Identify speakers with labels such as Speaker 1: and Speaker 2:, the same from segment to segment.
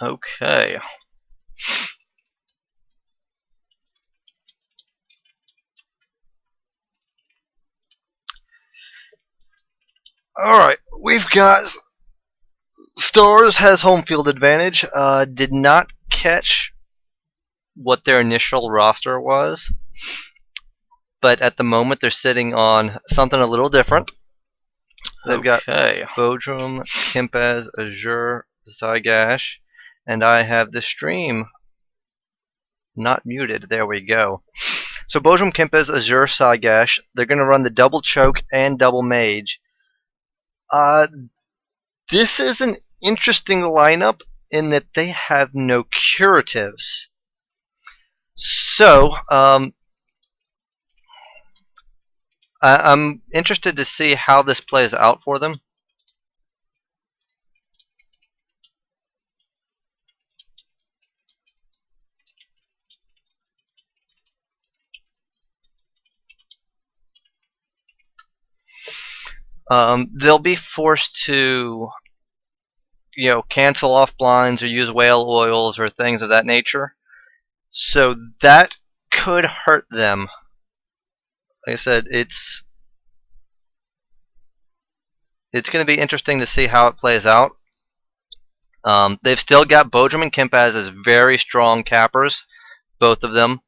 Speaker 1: Okay. Alright, we've got Stars has home field advantage. Did not catch what their initial roster was, but at the moment they're sitting on something a little different. They've got Bodrum, Kimpaz, Azzure, Szy'gash, and I have the stream not muted. There we go. So Bodrum, Kimpaz, Azzure, Szy'gash. They're going to run the double choke and double mage. This is an interesting lineup in that they have no curatives. So, I'm interested to see how this plays out for them. They'll be forced to, cancel off blinds or use whale oils or things of that nature. So that could hurt them. Like I said, it's going to be interesting to see how it plays out. They've still got Bodrum and Kimpaz as very strong cappers, both of them.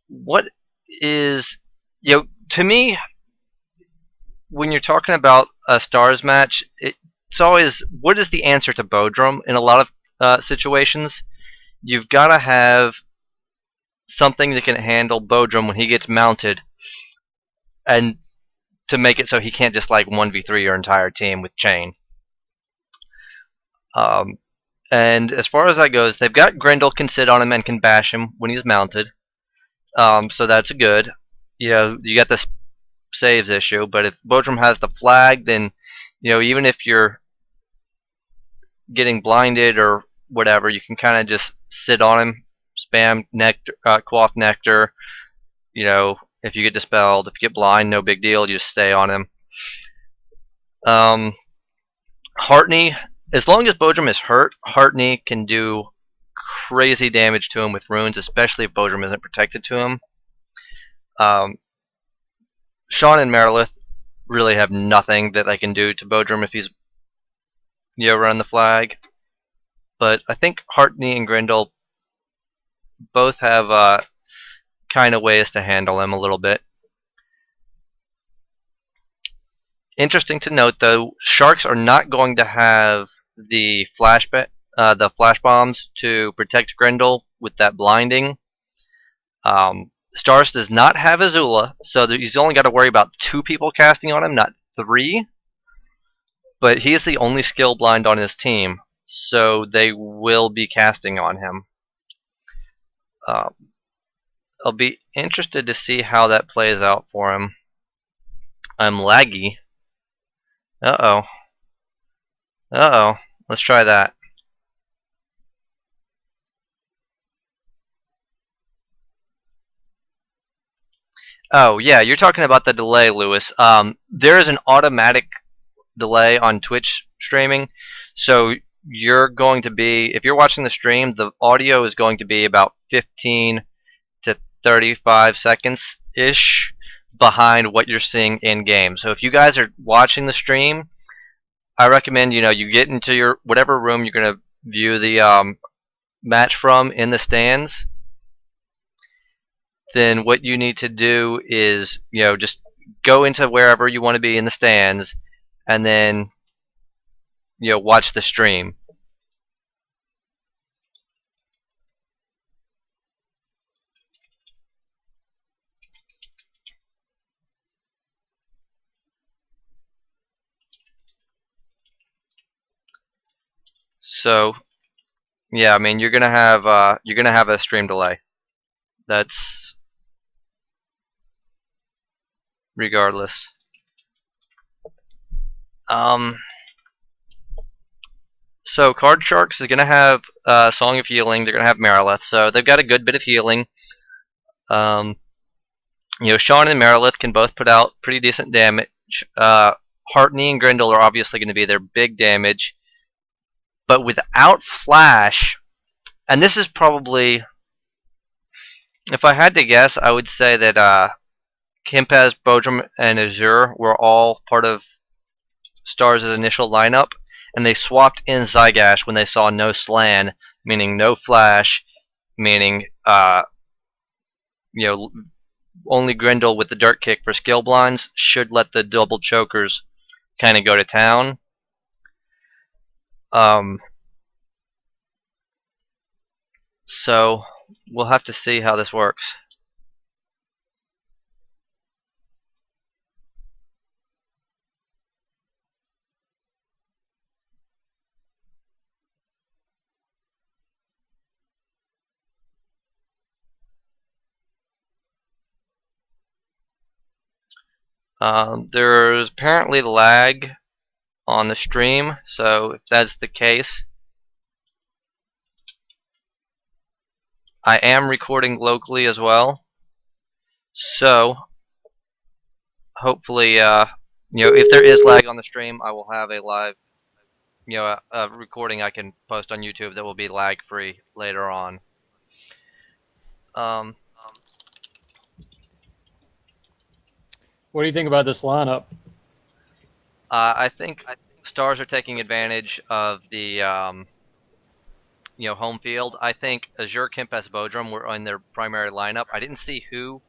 Speaker 1: What is, to me, when you're talking about a Stars match, it's always, what is the answer to Bodrum in a lot of situations? You've got to have something that can handle Bodrum when he gets mounted, and to make it so he can't just like 1v3 your entire team with chain. And as far as that goes, they've got Grendel can sit on him and can bash him when he's mounted. So that's good. You got this saves issue, but if Bodrum has the flag, then even if you're getting blinded or whatever, you can kind of just sit on him, spam nectar, quaff nectar. If you get dispelled, if you get blind, no big deal. You just stay on him. Hartney, as long as Bodrum is hurt, Hartney can do crazy damage to him with runes, especially if Bodrum isn't protected to him. Shawn and Merilith really have nothing that they can do to Bodrum if he's running the flag. But I think Hartney and Grendel both have kind of ways to handle him a little bit. Interesting to note, though, Sharks are not going to have the flash bombs to protect Grendel with that blinding. Stars does not have Azula, so he's only got to worry about 2 people casting on him, not 3. But he is the only skill blind on his team, so they will be casting on him. I'll be interested to see how that plays out for him. I'm laggy. Uh-oh. Uh-oh. Let's try that. Oh, yeah, you're talking about the delay, Lewis. There is an automatic delay on Twitch streaming, so you're going to be, if you're watching the stream, the audio is going to be about 15 to 35 seconds-ish behind what you're seeing in-game. So if you guys are watching the stream, I recommend, you get into your whatever room you're going to view the match from in the stands. Then what you need to do is, just go into wherever you want to be in the stands, and then, watch the stream. So, yeah, I mean, you're gonna have a stream delay. That's regardless. So Card Sharks is going to have Song of Healing. They're going to have Merilith, so they've got a good bit of healing. Shawn and Merilith can both put out pretty decent damage. Hartney and Grendel are obviously going to be their big damage, but without Flash, and this is probably, if I had to guess, I would say that Kimpaz, Bodrum, and Azzure were all part of Stars' initial lineup, and they swapped in Szy'gash when they saw no Slan, meaning no Flash, meaning only Grendel with the Dirt Kick for skill blinds should let the double chokers kind of go to town. So we'll have to see how this works. There's apparently lag on the stream, so if that's the case, I am recording locally as well. So hopefully, if there is lag on the stream, I will have a live, a recording I can post on YouTube that will be lag-free later on.
Speaker 2: What do you think about this lineup?
Speaker 1: I think Stars are taking advantage of the home field. I think Azzure, Kimpaz, Bodrum were in their primary lineup. I didn't see who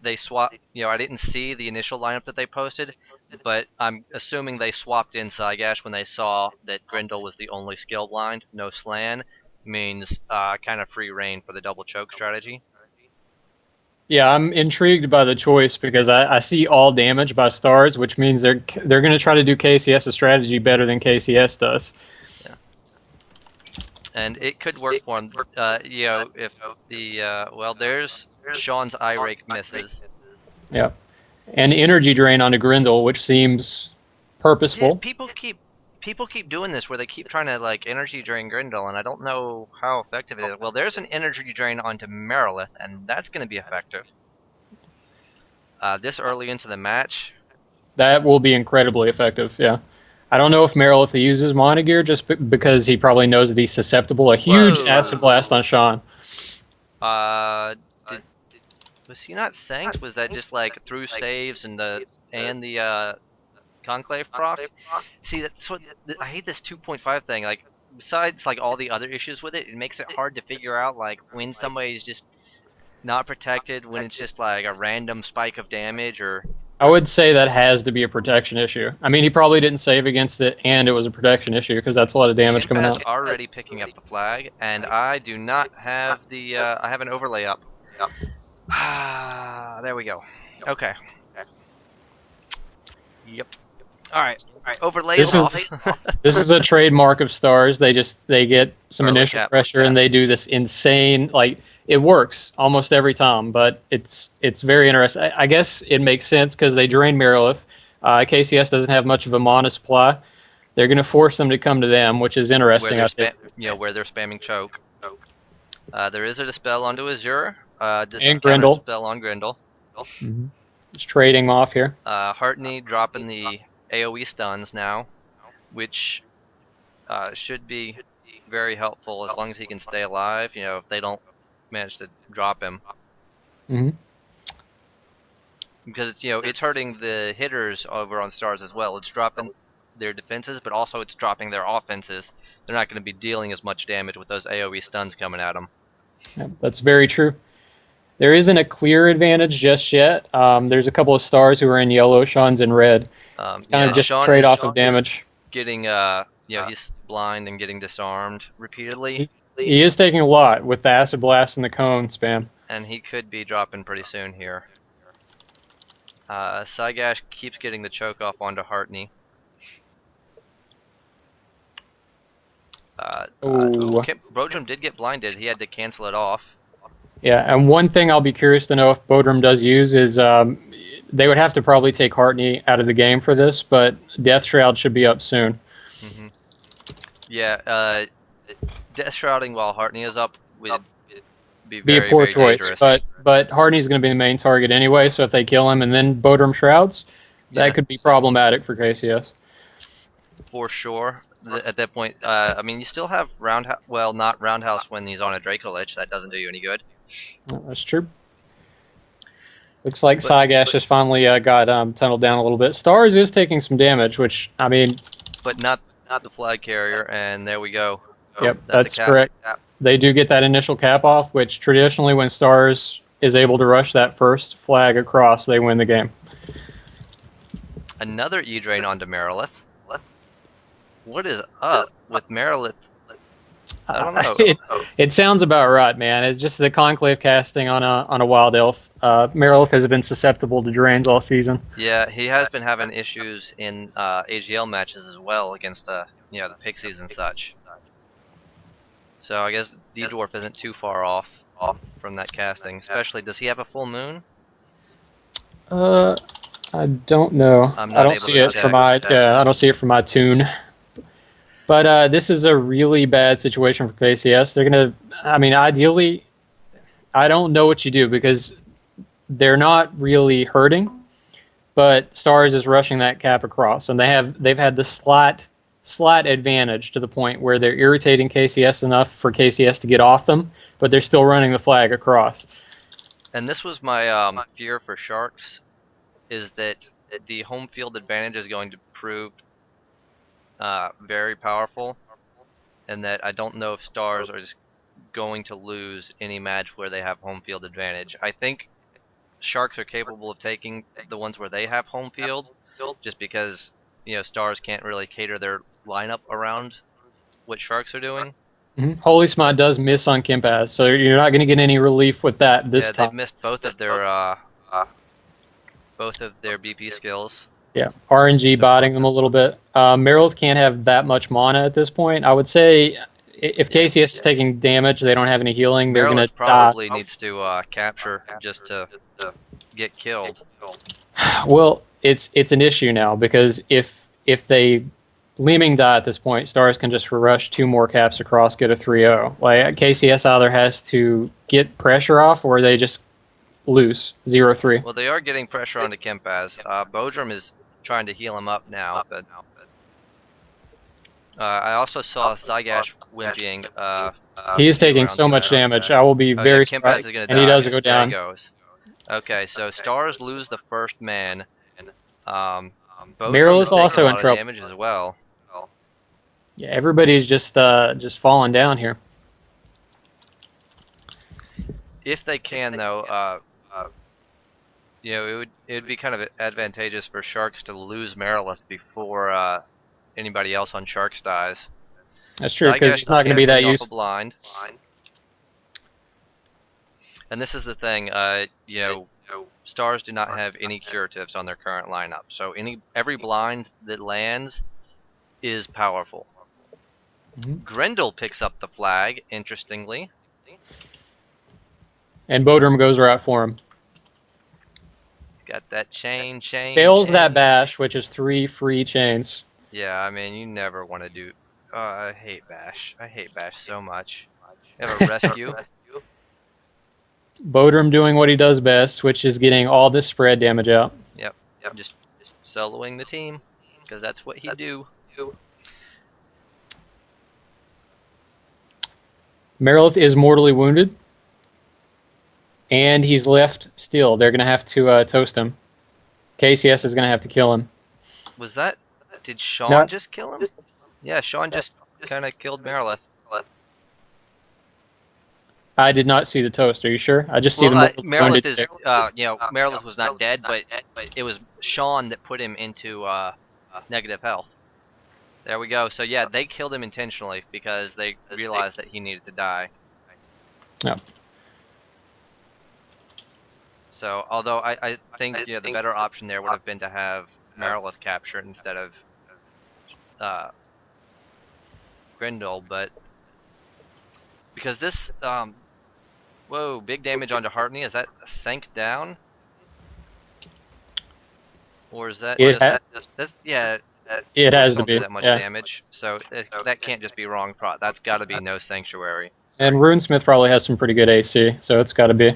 Speaker 1: they swapped. I didn't see the initial lineup that they posted, but I'm assuming they swapped in Szy'gash when they saw that Grendel was the only skill blind. No Slan means kind of free reign for the double choke strategy.
Speaker 2: Yeah, I'm intrigued by the choice because I see all damage by Stars, which means they're going to try to do KCS's strategy better than KCS does.
Speaker 1: Yeah, and it could work for them. If the there's Shawn's eye rake misses.
Speaker 2: Yeah, and energy drain onto Grendel, which seems purposeful.
Speaker 1: Yeah, people keep doing this where they keep trying to energy drain Grendel, and I don't know how effective it is. Well, there's an energy drain onto Merilith, and that's going to be effective. This early into the match,
Speaker 2: that will be incredibly effective. Yeah, I don't know if Merilith uses Mana Gear just because he probably knows that he's susceptible. A huge acid blast on Shawn.
Speaker 1: Was he not sanked? Was that just through saves and the Conclave proc? See, that's what I hate, this 2.5 thing. Besides all the other issues with it, it makes it hard to figure out when somebody's just not protected, when it's just a random spike of damage. Or
Speaker 2: I would say that has to be a protection issue. I mean, he probably didn't save against it, and it was a protection issue because that's a lot of damage coming out.
Speaker 1: Already picking up the flag, and I do not have the. I have an overlay up. There we go. Okay. Yep. All right. Overlay.
Speaker 2: This is a trademark of Stars. They get some initial pressure and they do this insane, it works almost every time, but it's very interesting. I guess it makes sense because they drain Merilith. KCS doesn't have much of a mana supply. They're going to force them to come to them, which is interesting.
Speaker 1: Where they're spamming choke. There is a dispel onto Azzure.
Speaker 2: And Grendel.
Speaker 1: Dispel on Grendel.
Speaker 2: Mm-hmm. Just trading off here.
Speaker 1: Hartney dropping the AoE stuns now, which should be very helpful as long as he can stay alive. If they don't manage to drop him, because it's hurting the hitters over on Stars as well. It's dropping their defenses, but also it's dropping their offenses. They're not going to be dealing as much damage with those AoE stuns coming at them.
Speaker 2: Yeah, that's very true. There isn't a clear advantage just yet. There's a couple of Stars who are in yellow, Shawn's in red. It's kind of just a trade-off of damage.
Speaker 1: Getting, he's blind and getting disarmed repeatedly.
Speaker 2: He is taking a lot with the acid blast and the cone spam.
Speaker 1: And he could be dropping pretty soon here. Szy'gash keeps getting the choke off onto Hartney. Bodrum did get blinded. He had to cancel it off.
Speaker 2: Yeah, and one thing I'll be curious to know if Bodrum does use is they would have to probably take Hartney out of the game for this, but Death Shroud should be up soon.
Speaker 1: Mm-hmm. Yeah, Death Shrouding while Hartney is up would be very,
Speaker 2: a poor
Speaker 1: very
Speaker 2: choice.
Speaker 1: Dangerous.
Speaker 2: But Hartney's going to be the main target anyway, so if they kill him and then Bodrum Shrouds, that could be problematic for KCS.
Speaker 1: For sure. At that point, I mean, you still have Roundhouse. Well, not Roundhouse when he's on a Draco Lich. That doesn't do you any good.
Speaker 2: That's true. Looks like Szy'gash has finally got tunneled down a little bit. Stars is taking some damage, which, I mean...
Speaker 1: But not the flag carrier, and there we go.
Speaker 2: Yep, that's correct. They do get that initial cap off, which traditionally when Stars is able to rush that first flag across, they win the game.
Speaker 1: Another E-Drain onto Merilith. What is up with Merilith? I don't know.
Speaker 2: It sounds about right, man. It's just the Conclave casting on a Wild Elf. Merilith has been susceptible to drains all season.
Speaker 1: Yeah, he has been having issues in AGL matches as well against the Pixies and such. So I guess D-Dwarf isn't too far off from that casting. Especially, does he have a full moon?
Speaker 2: I don't know. I don't see it for my I don't see it for my tune. But this is a really bad situation for KCS. They're gonna. I mean, ideally, I don't know what you do because they're not really hurting, but Stars is rushing that cap across, and they've had the slight advantage to the point where they're irritating KCS enough for KCS to get off them, but they're still running the flag across.
Speaker 1: And this was my fear for Sharks, is that the home field advantage is going to prove very powerful, and that I don't know if Stars are just going to lose any match where they have home field advantage. I think Sharks are capable of taking the ones where they have home field, just because Stars can't really cater their lineup around what Sharks are doing.
Speaker 2: Holy Smite does miss on Kimpaz, so you're not going to get any relief with that this time.
Speaker 1: Yeah, they've missed both of their BP skills.
Speaker 2: Yeah, RNG botting them a little bit. Merilith can't have that much mana at this point. I would say if KCS is taking damage, they don't have any healing, they're going to
Speaker 1: probably needs to capture just to get killed.
Speaker 2: Well, it's an issue now because if they Leeming die at this point, Stars can just rush 2 more caps across, get a 3-0. Like KCS either has to get pressure off or they just lose 0-3.
Speaker 1: Well, they are getting pressure onto Kimpaz. Bodrum is trying to heal him up now, but I also saw Szy'gash whimping.
Speaker 2: He is taking so much damage. I will be very surprised, and he does go down.
Speaker 1: There he goes. Okay, so Stars lose the first man.
Speaker 2: Merilith also in trouble.
Speaker 1: Damage as well.
Speaker 2: Yeah, everybody's just falling down here.
Speaker 1: If they can, though, it would be kind of advantageous for Sharks to lose Merilith before anybody else on Sharks dies.
Speaker 2: That's true, because he's not going to be that useful.
Speaker 1: Blind. And this is the thing, Stars do not have any curatives on their current lineup, so every blind that lands is powerful. Grendel picks up the flag, interestingly.
Speaker 2: And Bodrum goes right for him.
Speaker 1: Got that chain.
Speaker 2: Fails that bash, which is 3 free chains.
Speaker 1: Yeah, I mean, you never want to do... I hate bash. I hate bash so much. You have a rescue.
Speaker 2: Bodrum doing what he does best, which is getting all this spread damage out.
Speaker 1: Yep. Just soloing the team, because that's what he do.
Speaker 2: Merilith is mortally wounded, and he's left still. They're going to have to toast him. KCS is going to have to kill him.
Speaker 1: Was that... Did Shawn just kill him? Yeah, Shawn just kind of killed Merilith.
Speaker 2: I did not see the toast. Are you sure? I just see the
Speaker 1: Merilith is, Merilith was not dead, but it was Shawn that put him into negative health. There we go. So yeah, they killed him intentionally because they realized that he needed to die.
Speaker 2: Yeah.
Speaker 1: So although I think the better option there would have been to have Merilith captured instead of Grendel, but because this whoa, big damage onto Hartney. Is that sank down? Or is that
Speaker 2: it has to be
Speaker 1: that much damage, so that can't just be wrong. That's got to be no sanctuary.
Speaker 2: And Runesmith probably has some pretty good AC, so it's got to be.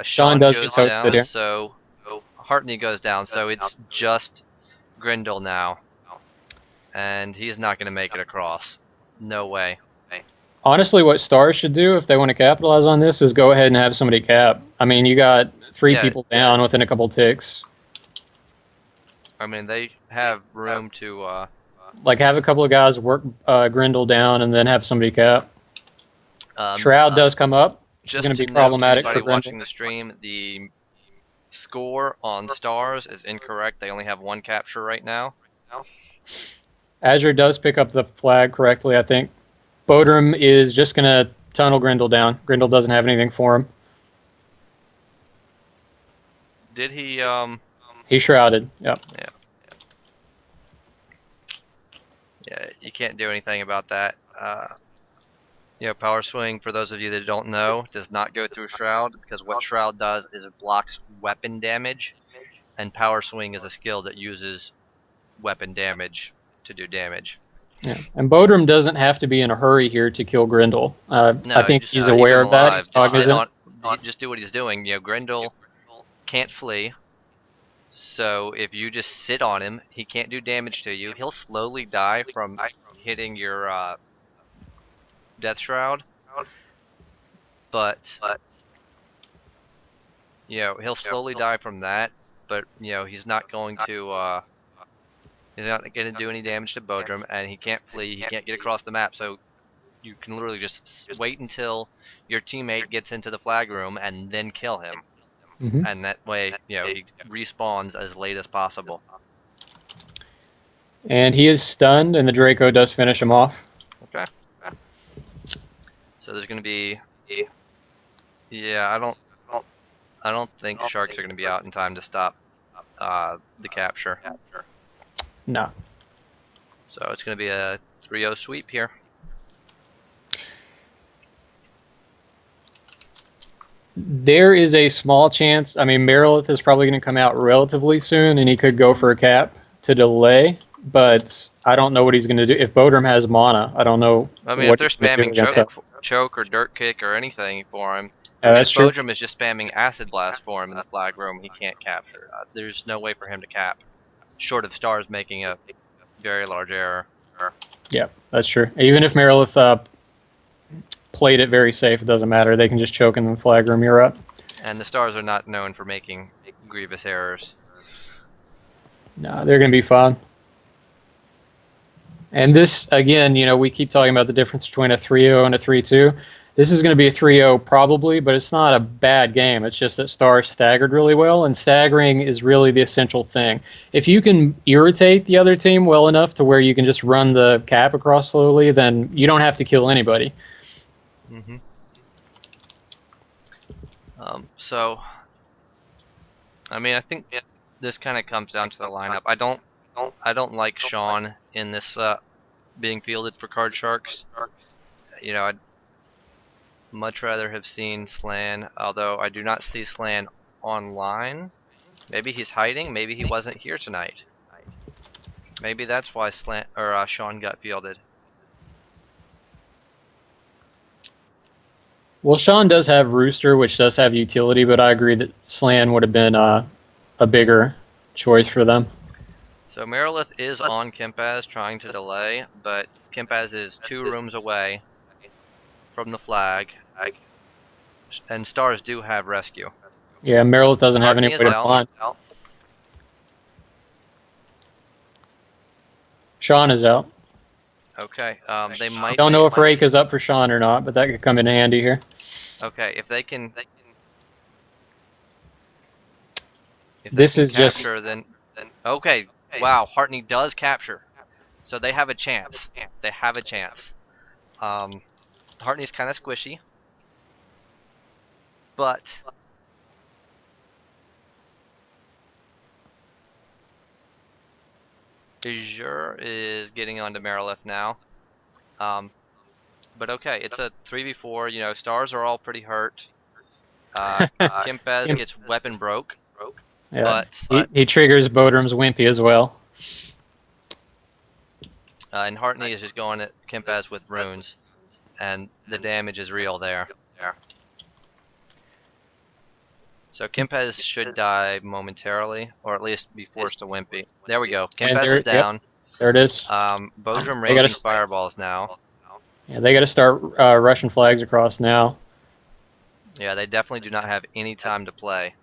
Speaker 1: Shawn
Speaker 2: does get toasted here.
Speaker 1: So Hartney goes down, so it's just Grendel now. And he's not going to make it across. No way.
Speaker 2: Honestly, what Stars should do if they want to capitalize on this is go ahead and have somebody cap. I mean, you got 3 people down within a couple ticks.
Speaker 1: I mean, they have room to...
Speaker 2: like, have a couple of guys work Grendel down and then have somebody cap. Shroud does come up. It's going to be problematic for Grendel.
Speaker 1: Watching the stream, the score on Stars is incorrect. They only have 1 capture right now.
Speaker 2: Azzure does pick up the flag correctly, I think. Bodrum is just going to tunnel Grendel down. Grendel doesn't have anything for him.
Speaker 1: Did he...
Speaker 2: He shrouded, yep.
Speaker 1: Yeah, you can't do anything about that. You know, Power Swing, for those of you that don't know, does not go through Shroud, because what Shroud does is it blocks weapon damage, and Power Swing is a skill that uses weapon damage to do damage.
Speaker 2: Yeah, and Bodrum doesn't have to be in a hurry here to kill Grendel.
Speaker 1: No,
Speaker 2: I think he's aware of that. He's cognizant.
Speaker 1: Just do what he's doing. You know, Grendel can't flee, so if you just sit on him, he can't do damage to you. He'll slowly die from hitting your Death Shroud, but you know, he'll slowly die from that. But you know, he's not going to do any damage to Bodrum, and he can't flee. He can't get across the map. So you can literally just wait until your teammate gets into the flag room and then kill him.
Speaker 2: Mm-hmm.
Speaker 1: And that way, you know, he respawns as late as possible.
Speaker 2: And he is stunned, and the Draco does finish him off.
Speaker 1: Okay. So there's going to be, yeah, I don't think Sharks are going to be out in time to stop the capture.
Speaker 2: No.
Speaker 1: So it's going to be a 3-0 sweep here.
Speaker 2: There is a small chance. I mean, Merilith is probably going to come out relatively soon, and he could go for a cap to delay. But I don't know what he's going to do. If Bodrum has mana, I don't know.
Speaker 1: I mean, if they're spamming choke or dirt kick or anything for him,
Speaker 2: that's true.
Speaker 1: Bodrum is just spamming acid blast for him in the flag room. He can't capture. There's no way for him to cap, short of Stars making a very large error.
Speaker 2: Yeah, that's true. Even if Merilith played it very safe, it doesn't matter. They can just choke in the flag room. You're up.
Speaker 1: And the Stars are not known for making grievous errors.
Speaker 2: No, they're going to be fine. And this, again, you know, we keep talking about the difference between a 3-0 and a 3-2. This is going to be a 3-0 probably, but it's not a bad game. It's just that Stars staggered really well, and staggering is really the essential thing. If you can irritate the other team well enough to where you can just run the cap across slowly, then you don't have to kill anybody.
Speaker 1: Mm-hmm. So, I mean, I think this kind of comes down to the lineup. I don't like Shawn in this being fielded for Card Sharks. You know, I'd much rather have seen Slan, although I do not see Slan online. Maybe he's hiding. Maybe he wasn't here tonight. Maybe that's why Shawn got fielded.
Speaker 2: Well, Shawn does have Rooster, which does have utility, but I agree that Slan would have been a bigger choice for them.
Speaker 1: So Merilith is on Kimpaz trying to delay, but Kimpaz is 2 rooms away from the flag, and Stars do have rescue.
Speaker 2: Yeah, Merilith doesn't have any way to blind. Shawn is out.
Speaker 1: Okay, they might.
Speaker 2: I don't know if Rake is up for Shawn or not, but that could come in handy here.
Speaker 1: Okay, if they can.
Speaker 2: This is just.
Speaker 1: Then okay. Wow, Hartney does capture, so they have a chance. They have a chance. Hartney's kind of squishy, but Azzure is getting onto Merilith now. But okay, it's a 3v4. You know, Stars are all pretty hurt. Kimpaz gets weapon broke.
Speaker 2: Yeah, but he triggers Bodrum's Wimpy as well.
Speaker 1: And Hartney is just going at Kimpaz with runes, and the damage is real there. So Kimpaz should die momentarily, or at least be forced to wimpy. There we go.
Speaker 2: And
Speaker 1: Kimpaz is down.
Speaker 2: Yep, there it is.
Speaker 1: Bodrum
Speaker 2: They gotta
Speaker 1: raising fireballs now.
Speaker 2: Yeah, they got to start rushing flags across now.
Speaker 1: Yeah, they definitely do not have any time to play.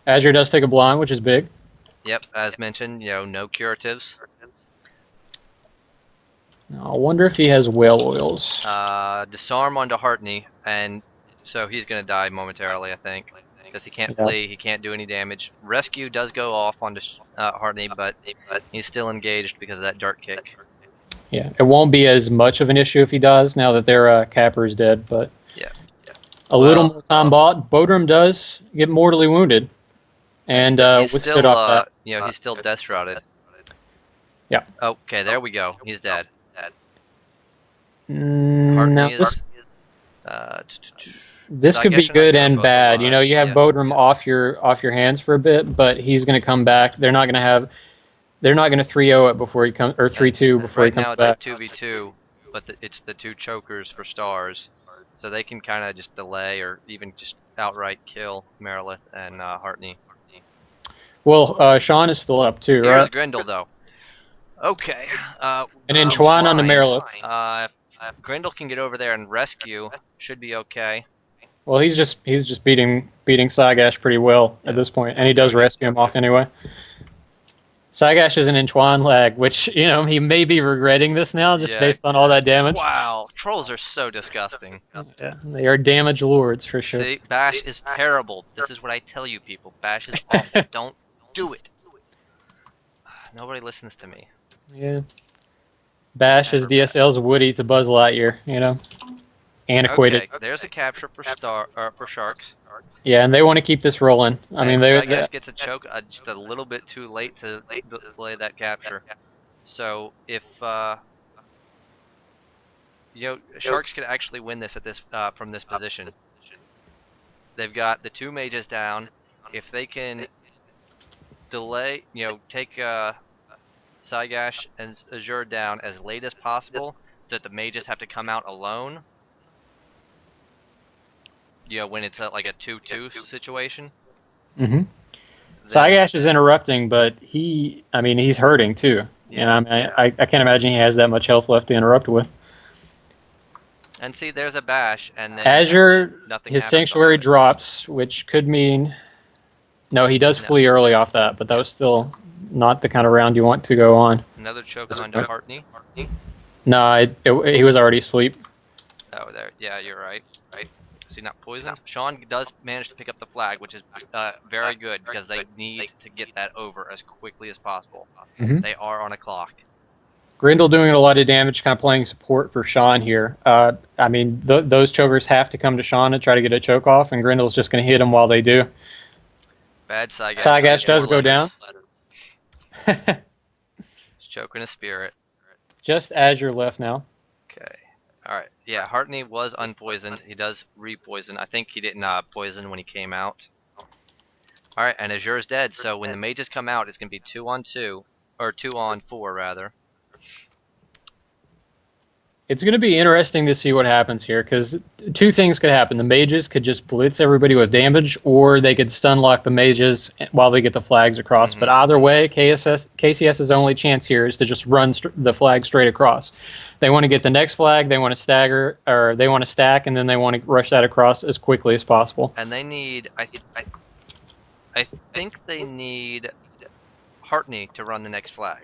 Speaker 2: Azzure does take a blind, which is big.
Speaker 1: Yep, as mentioned, no curatives.
Speaker 2: I wonder if he has whale oils.
Speaker 1: Disarm onto Hartney, and so he's going to die momentarily, I think. Because he can't flee, he can't do any damage. Rescue does go off onto Hartney, but he's still engaged because of that dart kick.
Speaker 2: Yeah, it won't be as much of an issue if he does now that their capper is dead, but
Speaker 1: yeah.
Speaker 2: A little more time bought. Bodrum does get mortally wounded, and withstood off that.
Speaker 1: He's still death shrouded.
Speaker 2: Yeah.
Speaker 1: Okay, there we go. He's dead.
Speaker 2: Now this could be good and bad. You have Bodrum off your hands for a bit, but he's going to come back. They're not going to 3-0 it before he comes, or 3-2 before he comes back.
Speaker 1: Right now it's a 2v2, but it's the two chokers for stars, so they can kind of just delay or even just outright kill Merilith and Hartney.
Speaker 2: Well, Shawn is still up too, right?
Speaker 1: Here's Grendel though. Okay.
Speaker 2: And then Shawn on the Merilith.
Speaker 1: If Grendel can get over there and rescue, should be okay.
Speaker 2: Well, he's just beating Szy'gash pretty well at this point, and he does rescue him off anyway. Szy'gash is an Inchuan lag, which, he may be regretting this now just based on all that damage.
Speaker 1: Wow, trolls are so disgusting.
Speaker 2: Yeah, they are damage lords for sure.
Speaker 1: See, Bash is terrible. This is what I tell you people. Bash is awful. Don't do it. Nobody listens to me.
Speaker 2: Yeah. Bash is DSL's Woody to Buzz Lightyear, Antiquated.
Speaker 1: Okay, there's a capture for sharks.
Speaker 2: Yeah, and they want to keep this rolling. I mean,
Speaker 1: Szy'gash gets a choke just a little bit too late to delay that capture. So if sharks could actually win this at this from this position. They've got the two mages down. If they can delay, take Szy'gash and Azzure down as late as possible, that the mages have to come out alone. When it's like a 2-2 situation.
Speaker 2: Mm-hmm. Szy'gash is interrupting, but he's hurting too.
Speaker 1: Yeah.
Speaker 2: And I can't imagine he has that much health left to interrupt with.
Speaker 1: And see, there's a Bash, and then
Speaker 2: Azzure,
Speaker 1: nothing
Speaker 2: his Sanctuary drops, which could mean... No, he does flee early off that, but that was still not the kind of round you want to go on.
Speaker 1: Another choke onto Hartney.
Speaker 2: No, he was already asleep.
Speaker 1: Oh, there. Yeah, you're right. Is he not poisoned? Shawn does manage to pick up the flag, which is very good because they need to get that over as quickly as possible.
Speaker 2: Mm-hmm.
Speaker 1: They are on a clock.
Speaker 2: Grendel doing a lot of damage, kind of playing support for Shawn here. Those chokers have to come to Shawn to try to get a choke off, and Grendel's just going to hit him while they do.
Speaker 1: Bad Szy'gash.
Speaker 2: Szy'gash does go down.
Speaker 1: He's choking a spirit.
Speaker 2: Just Azzure left now.
Speaker 1: Okay. Alright. Yeah, Hartney was unpoisoned. He does re-poison. I think he didn't poison when he came out. Alright, and Azzure's dead, so when the mages come out, it's going to be 2-on-2. Or 2-on-4, rather.
Speaker 2: It's going to be interesting to see what happens here, because two things could happen. The mages could just blitz everybody with damage, or they could stun lock the mages while they get the flags across. Mm-hmm. But either way, KCS's only chance here is to just run the flag straight across. They want to get the next flag, they want to stagger, or they want to stack, and then they want to rush that across as quickly as possible.
Speaker 1: And they need, I think they need Hartney to run the next flag.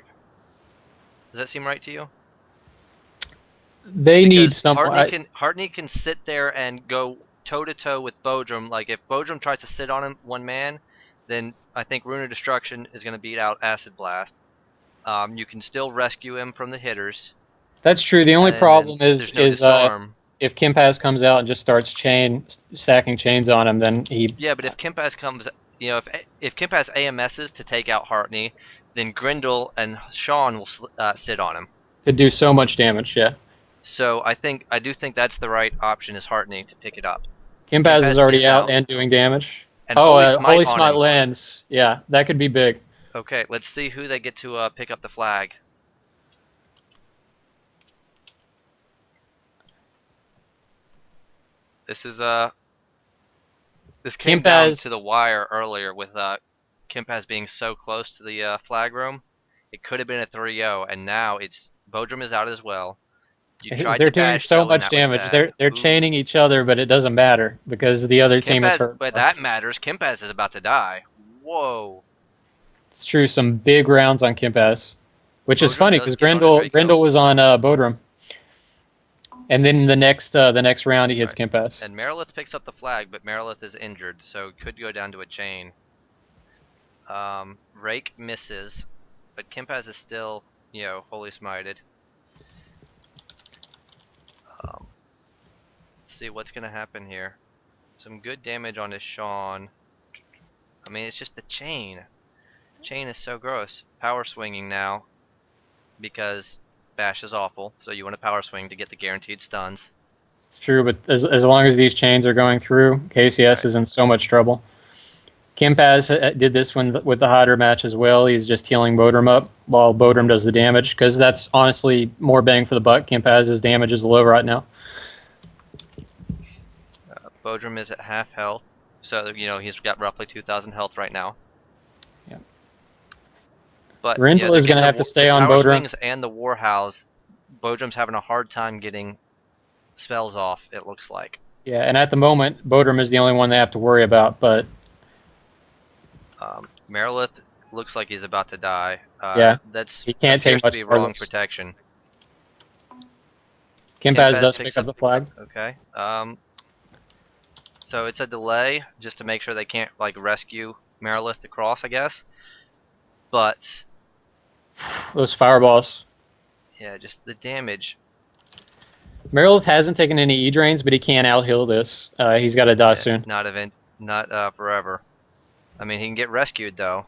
Speaker 1: Does that seem right to you?
Speaker 2: They need someone.
Speaker 1: Hartney can sit there and go toe-to-toe with Bodrum. Like, if Bodrum tries to sit on him one man, then I think Rune of Destruction is going to beat out Acid Blast. You can still rescue him from the hitters.
Speaker 2: That's true. The only problem is if Kimpaz comes out and just starts stacking chains on him, then he...
Speaker 1: Yeah, but if Kimpaz comes... if Kimpaz AMSs to take out Hartney, then Grendel and Shawn will sit on him.
Speaker 2: Could do so much damage, yeah.
Speaker 1: So I do think that's the right option is Hartney to pick it up.
Speaker 2: Kimpaz is already out and doing damage.
Speaker 1: And
Speaker 2: Holy Smite lands. Yeah, that could be big.
Speaker 1: Okay, let's see who they get to pick up the flag. This is This came down to the wire earlier with Kimpaz being so close to the flag room. It could have been a 3-0, and now it's Bodrum is out as well.
Speaker 2: They're doing so much damage. They're chaining each other, but it doesn't matter because the other team is hurt.
Speaker 1: But that matters. Kimpaz is about to die. Whoa.
Speaker 2: It's true. Some big rounds on Kimpaz, which is funny because Grendel was on Bodrum, and then the next round he hits Kimpaz.
Speaker 1: And Merilith picks up the flag, but Merilith is injured, so it could go down to a chain. Rake misses, but Kimpaz is still, holy smited. Let's see what's gonna happen here. Some good damage on his Shawn. I mean, it's just the chain. Chain is so gross. Power swinging now, because bash is awful. So you want to power swing to get the guaranteed stuns.
Speaker 2: It's true, but as long as these chains are going through, KCS is in so much trouble. Kimpaz did this one with the Hodder match as well. He's just healing Bodrum up while Bodrum does the damage, because that's honestly more bang for the buck. Kimpaz's damage is low right now.
Speaker 1: Bodrum is at half health, so he's got roughly 2,000 health right now.
Speaker 2: Yeah.
Speaker 1: But
Speaker 2: Grendel is going to have to stay on Bodrum.
Speaker 1: And the Warhouse, Bodrum's having a hard time getting spells off, it looks like.
Speaker 2: Yeah, and at the moment, Bodrum is the only one they have to worry about, but...
Speaker 1: Merilith looks like he's about to die.
Speaker 2: He can't take much
Speaker 1: wrong protection.
Speaker 2: Kimpaz does pick up the flag.
Speaker 1: Okay. So it's a delay, just to make sure they can't, rescue Merilith across, I guess. But...
Speaker 2: those fireballs.
Speaker 1: Yeah, just the damage.
Speaker 2: Merilith hasn't taken any E-drains, but he can't out-heal this. He's got to die soon.
Speaker 1: Not forever. I mean, he can get rescued, though.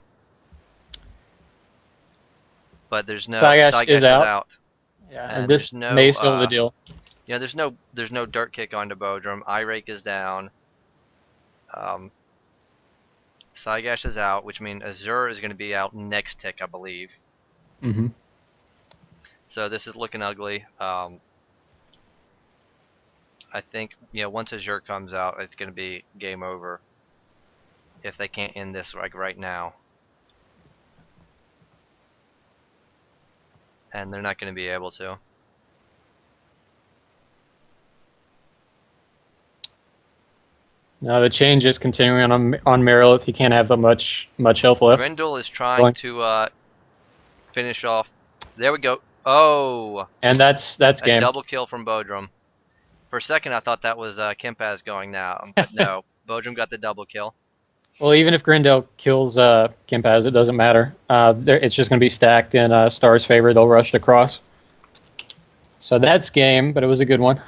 Speaker 1: But there's no...
Speaker 2: Szy'gash is out.
Speaker 1: Yeah,
Speaker 2: and this may seal the deal.
Speaker 1: Yeah, there's no dirt kick onto Bodrum. Irake is down. Szy'gash is out, which means Azzure is going to be out next tick, I believe.
Speaker 2: Mm-hmm.
Speaker 1: So this is looking ugly. I think once Azzure comes out, it's going to be game over. If they can't end this right now. And they're not going to be able to.
Speaker 2: No, the change is continuing on Merilith. He can't have that much health left.
Speaker 1: Grendel is trying to finish off. There we go. Oh!
Speaker 2: And that's game.
Speaker 1: A double kill from Bodrum. For a second, I thought that was Kimpaz going now, but no. Bodrum got the double kill.
Speaker 2: Well, even if Grendel kills Kimpaz, it doesn't matter. It's just going to be stacked in Star's favor. They'll rush it across. So that's game, but it was a good one.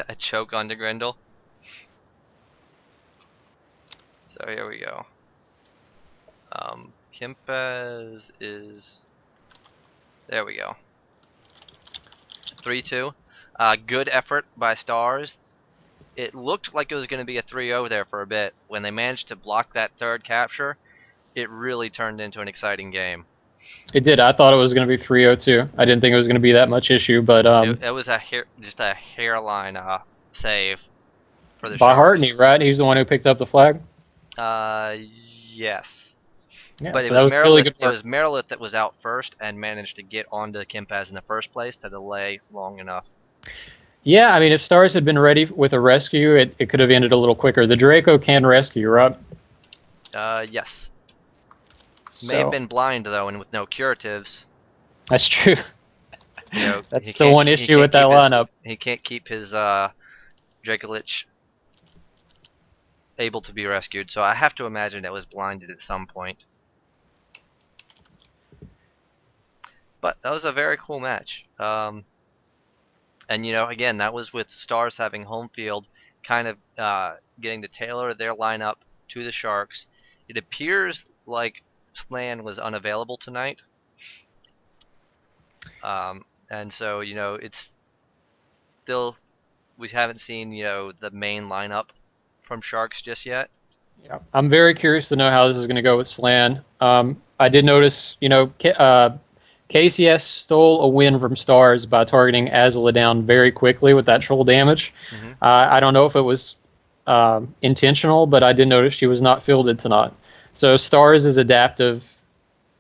Speaker 1: A choke onto Grendel. So here we go. Kimpaz is... There we go. 3-2. Good effort by Stars. It looked like it was going to be a 3-0 there for a bit. When they managed to block that third capture, it really turned into an exciting game.
Speaker 2: It did. I thought it was going to be 3-0 too. I didn't think it was going to be that much issue, but
Speaker 1: it was just a hairline save for the
Speaker 2: by
Speaker 1: Sharks.
Speaker 2: Hartney, right? He's the one who picked up the flag.
Speaker 1: Yes.
Speaker 2: Yeah,
Speaker 1: but
Speaker 2: so
Speaker 1: it was Merilith.
Speaker 2: Really good work.
Speaker 1: It was Merilith that was out first and managed to get onto Kimpaz in the first place to delay long enough.
Speaker 2: Yeah, I mean, if Stars had been ready with a rescue, it could have ended a little quicker. The Draco can rescue, right?
Speaker 1: Yes.
Speaker 2: So,
Speaker 1: may have been blind though, and with no curatives.
Speaker 2: That's true. That's the one issue with that lineup.
Speaker 1: He can't keep his Dracolich able to be rescued, so I have to imagine it was blinded at some point. But that was a very cool match. And again, that was with Stars having home field, kind of getting to tailor their lineup to the Sharks. It appears like Slan was unavailable tonight. And so, it's still, we haven't seen, the main lineup from Sharks just yet.
Speaker 2: Yeah, I'm very curious to know how this is going to go with Slan. I did notice, KCS stole a win from Stars by targeting Azzure down very quickly with that troll damage. I don't know if it was intentional, but I did notice she was not fielded tonight. So Stars is adaptive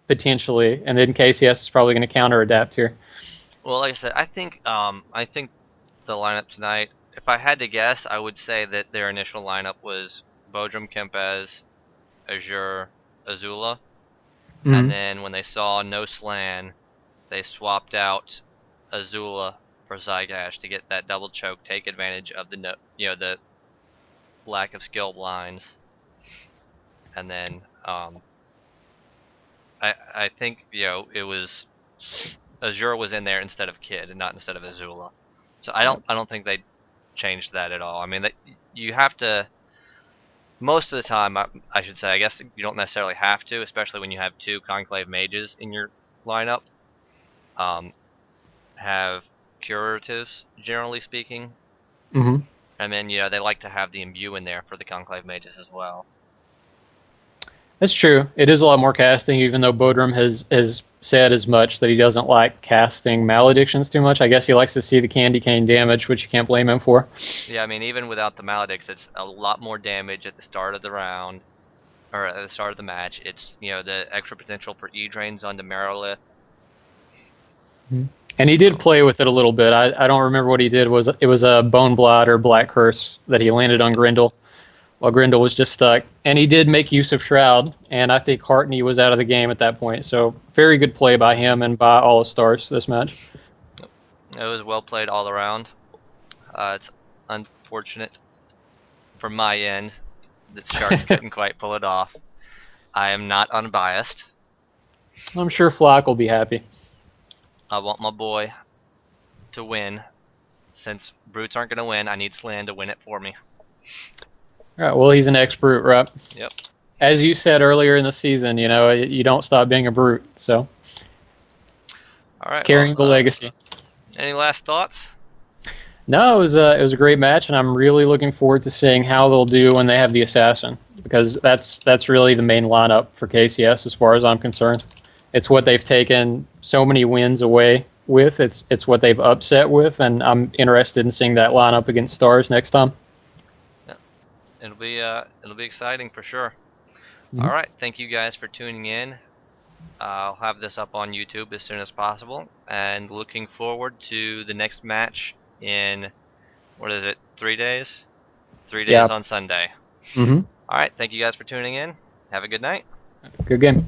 Speaker 2: potentially, and then KCS is probably going to counter adapt here.
Speaker 1: Well, like I said, I think the lineup tonight, if I had to guess, I would say that their initial lineup was Bodrum, Kimpaz, Azzure, Azula, and then when they saw no Slan, they swapped out Azula for Szy'gash to get that double choke, take advantage of the the lack of skill blinds, and then I think it was Azzure was in there instead of Kid and not instead of Azula, so I don't think they changed that at all. I mean, you have to. Most of the time, I should say, I guess you don't necessarily have to, especially when you have two Conclave mages in your lineup. Have curatives, generally speaking. And then, they like to have the imbue in there for the Conclave mages as well.
Speaker 2: That's true. It is a lot more casting, even though Bodrum has said as much that he doesn't like casting maledictions too much. I guess he likes to see the candy cane damage, which you can't blame him for.
Speaker 1: Yeah, I mean, even without the maledicts, it's a lot more damage at the start of the round, or at the start of the match. It's, the extra potential for E-drains onto Merilith.
Speaker 2: And he did play with it a little bit. I don't remember what he did. It was a Bone Blot or Black Curse that he landed on Grendel, while Grendel was just stuck. And he did make use of Shroud, and I think Hartney was out of the game at that point. So very good play by him and by all of Stars this match.
Speaker 1: It was well played all around. It's unfortunate from my end that Sharks couldn't quite pull it off. I am not unbiased.
Speaker 2: I'm sure Flock will be happy.
Speaker 1: I want my boy to win. Since Brutes aren't going to win, I need Slan to win it for me.
Speaker 2: All right, well, he's an ex-Brute, right?
Speaker 1: Yep.
Speaker 2: As you said earlier in the season, you don't stop being a Brute, so
Speaker 1: all right,
Speaker 2: it's carrying the legacy.
Speaker 1: Any last thoughts?
Speaker 2: No, it was a great match, and I'm really looking forward to seeing how they'll do when they have the Assassin, because that's really the main lineup for KCS as far as I'm concerned. It's what they've taken so many wins away with. It's what they've upset with, and I'm interested in seeing that lineup against Stars next time.
Speaker 1: Yeah. It'll be exciting for sure. All right, thank you guys for tuning in. I'll have this up on YouTube as soon as possible, and looking forward to the next match in, 3 days? 3 days on Sunday. All right, thank you guys for tuning in. Have a good night.
Speaker 2: Good game.